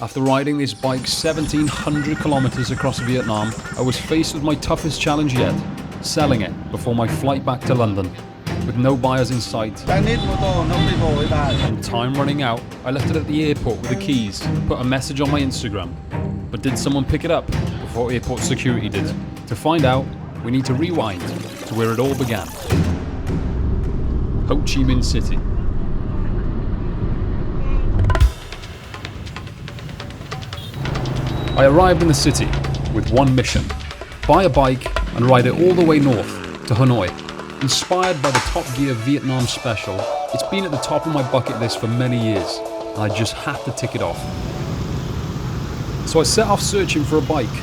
After riding this bike 1,700 kilometers across Vietnam, I was faced with my toughest challenge yet, selling it before my flight back to London. With no buyers in sight and time running out, I left it at the airport with the keys, put a message on my Instagram. But did someone pick it up before airport security did? To find out, we need to rewind to where it all began. Ho Chi Minh City. I arrived in the city with one mission: buy a bike and ride it all the way north to Hanoi. Inspired by the Top Gear Vietnam special, it's been at the top of my bucket list for many years, and I just had to tick it off. So I set off searching for a bike,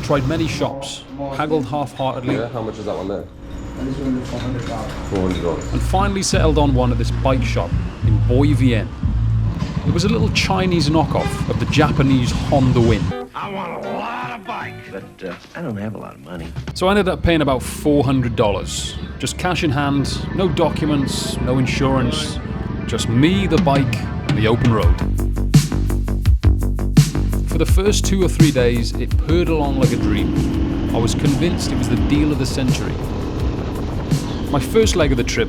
tried many shops, haggled half-heartedly. Yeah, how much is that one there? $400. And finally settled on one at this bike shop in Boi Vien. It was a little Chinese knockoff of the Japanese Honda Win. I want a lot of bike, but I don't have a lot of money. So I ended up paying about $400. Just cash in hand, no documents, no insurance, just me, the bike, and the open road. For the first 2 or 3 days, it purred along like a dream. I was convinced it was the deal of the century. My first leg of the trip,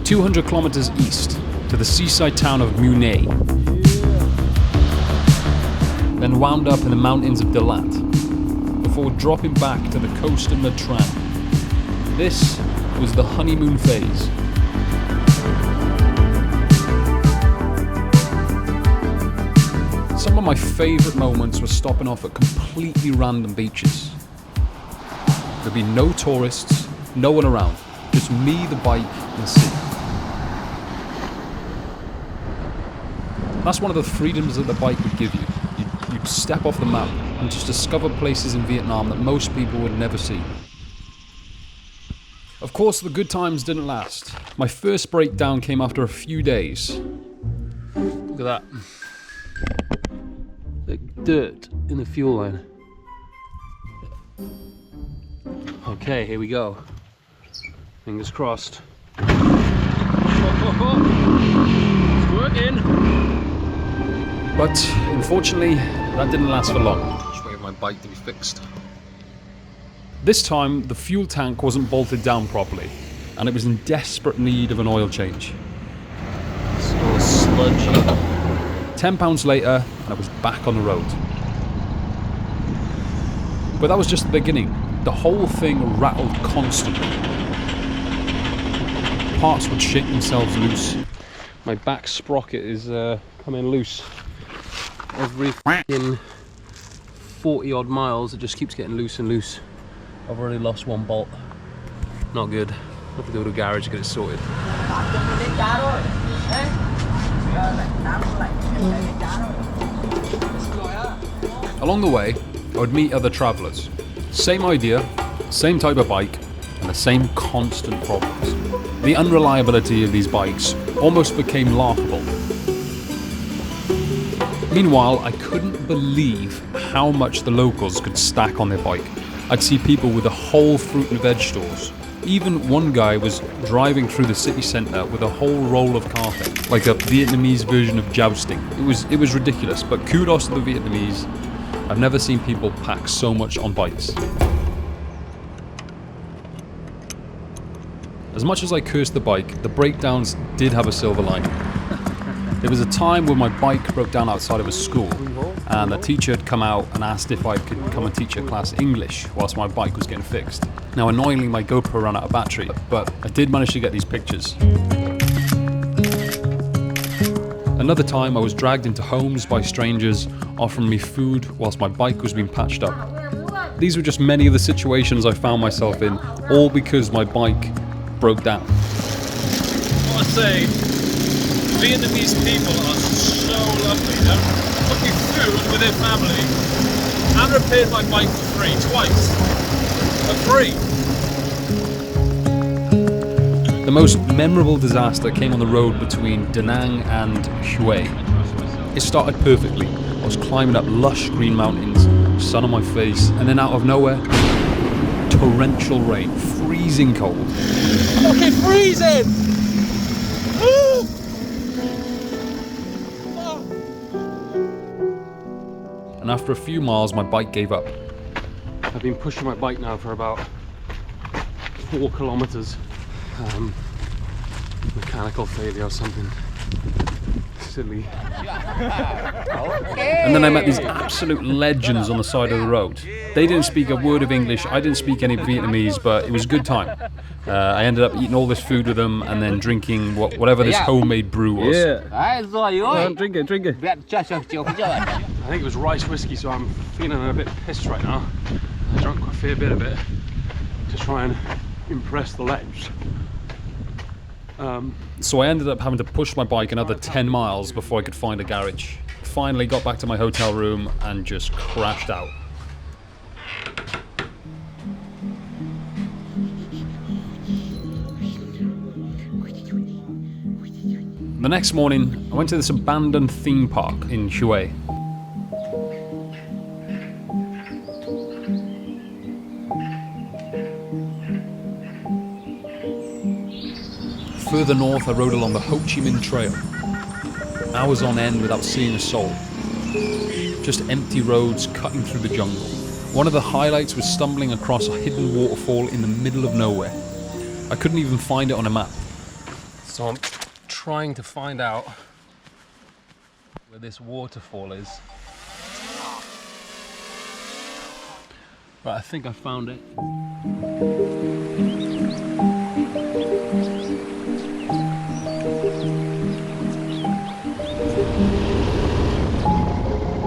200 kilometers east to the seaside town of Mu Nai. Then wound up in the mountains of Dalat, before dropping back to the coast of Nha Trang. This was the honeymoon phase. Some of my favourite moments were stopping off at completely random beaches. There'd be no tourists, no one around, just me, the bike, and the sea. That's one of the freedoms that the bike would give you. You'd step off the map and just discover places in Vietnam that most people would never see. Of course, the good times didn't last. My first breakdown came after a few days. Look at that. Like dirt in the fuel line. Okay, here we go. Fingers crossed. It's working! But unfortunately, that didn't last for long. Just waiting for my bike to be fixed. This time, the fuel tank wasn't bolted down properly, and it was in desperate need of an oil change. It's all sludgy. £10 later, and I was back on the road. But that was just the beginning. The whole thing rattled constantly. Parts would shake themselves loose. My back sprocket is coming loose. Every f***ing 40 odd miles, it just keeps getting loose and loose. I've already lost one bolt. Not good. I'll have to go to a garage to get it sorted. Along the way, I would meet other travellers. Same idea, same type of bike, and the same constant problems. The unreliability of these bikes almost became laughable. Meanwhile, I couldn't believe how much the locals could stack on their bike. I'd see people with the whole fruit and veg stores. Even one guy was driving through the city centre with a whole roll of carpet, like a Vietnamese version of jousting. It was ridiculous, but kudos to the Vietnamese. I've never seen people pack so much on bikes. As much as I cursed the bike, the breakdowns did have a silver lining. There was a time when my bike broke down outside of a school, and the teacher had come out and asked if I could come and teach a class English whilst my bike was getting fixed. Now, annoyingly, my GoPro ran out of battery, but I did manage to get these pictures. Another time I was dragged into homes by strangers offering me food whilst my bike was being patched up. These were just many of the situations I found myself in, all because my bike broke down. What I say, Vietnamese people are so lovely. They took me food with their family and repaired my bike for free, twice. For free. The most memorable disaster came on the road between Da Nang and Hue. It started perfectly. I was climbing up lush green mountains, sun on my face, and then out of nowhere, torrential rain, freezing cold. Fucking freezing! and after a few miles my bike gave up. I've been pushing my bike now for about 4 kilometers. Mechanical failure or something silly. And then I met these absolute legends on the side of the road. They didn't speak a word of English, I didn't speak any Vietnamese, but it was a good time. I ended up eating all this food with them and then drinking whatever this homemade brew was. Drink it. I think it was rice whiskey, so I'm feeling a bit pissed right now. I drank quite a fair bit of it to try and impress the lads. So I ended up having to push my bike another 10 miles before I could find a garage. Finally got back to my hotel room and just crashed out. The next morning, I went to this abandoned theme park in Hue. Further north, I rode along the Ho Chi Minh Trail. Hours on end without seeing a soul. Just empty roads cutting through the jungle. One of the highlights was stumbling across a hidden waterfall in the middle of nowhere. I couldn't even find it on a map. So I'm trying to find out where this waterfall is. Right, I think I found it.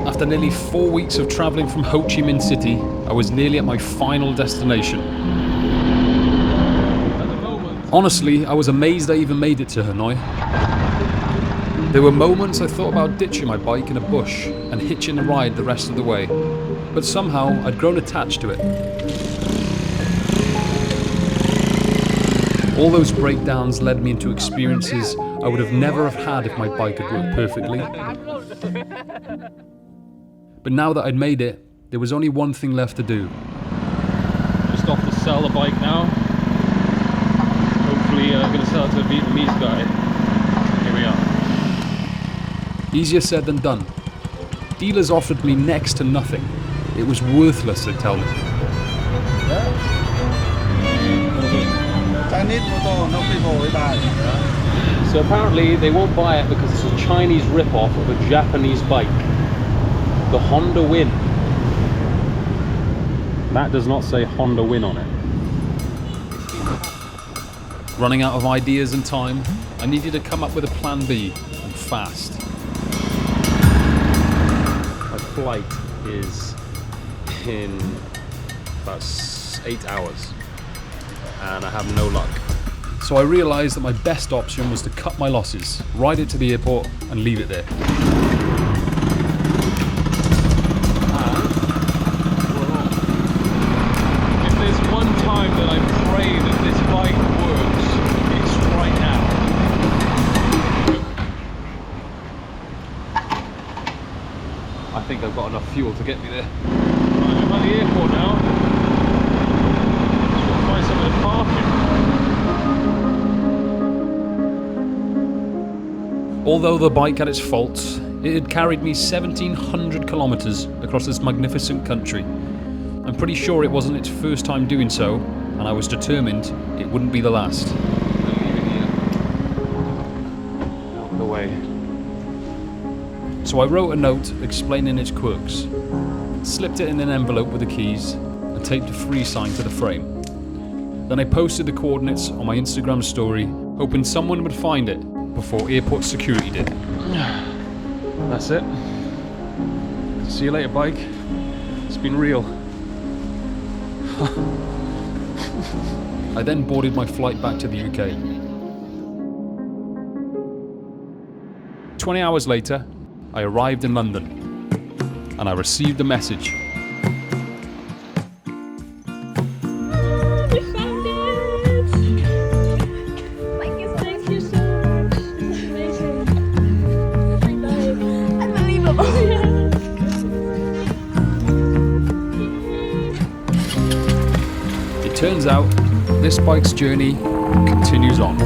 After nearly 4 weeks of travelling from Ho Chi Minh City, I was nearly at my final destination. Honestly, I was amazed I even made it to Hanoi. There were moments I thought about ditching my bike in a bush and hitching a ride the rest of the way, but somehow I'd grown attached to it. All those breakdowns led me into experiences I would have never have had if my bike had worked perfectly. But now that I'd made it, there was only one thing left to do. Just off to sell the bike now. Hopefully I'm going to sell it to a Vietnamese guy. Here we are. Easier said than done. Dealers offered me next to nothing. It was worthless, they tell me. So apparently they won't buy it because it's a Chinese rip-off of a Japanese bike. The Honda Win. That does not say Honda Win on it. Running out of ideas and time, I needed to come up with a plan B, and fast. My flight is in about 8 hours, and I have no luck. So I realised that my best option was to cut my losses, ride it to the airport, and leave it there. That I pray that this bike works, it's right now. I think I've got enough fuel to get me there. Right, I'm at the airport now. Just got to find somewhere to park it. Although the bike had its faults, it had carried me 1,700 kilometers across this magnificent country. I'm pretty sure it wasn't its first time doing so, and I was determined it wouldn't be the last. I'll leave it here. Out of the way. So I wrote a note explaining its quirks, slipped it in an envelope with the keys, and taped a free sign to the frame. Then I posted the coordinates on my Instagram story, hoping someone would find it before airport security did. That's it. See you later, bike. It's been real. I then boarded my flight back to the UK. 20 hours later, I arrived in London, and I received a message. We found it! Thank you so much. This is amazing. Unbelievable. It turns out, this bike's journey continues on.